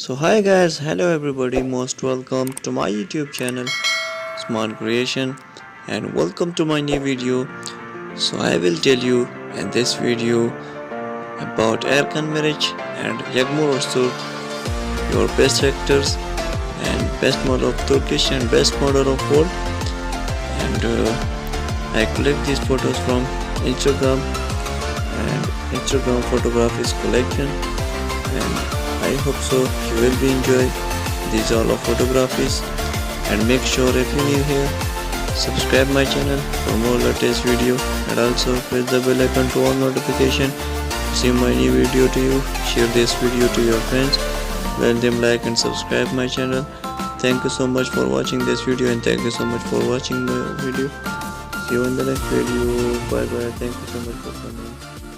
So hi guys, hello everybody, most welcome to my YouTube channel Usman Creation and welcome to my new video. So I will tell you in this video about Erkan Meriç and Yagmur ozturk, your best actors and best model of Turkish and best model of world. And I collect these photos from Instagram and Instagram photographies collection, and I hope so you will be enjoy these all of photographies. And make sure if you new here, subscribe my channel for more latest video, and also press the bell icon to all notification to see my new video to you. Share this video to your friends, let them like and subscribe my channel. Thank you so much for watching this video, and thank you so much for watching my video. See you in the next video. Bye bye. Thank you so much for coming.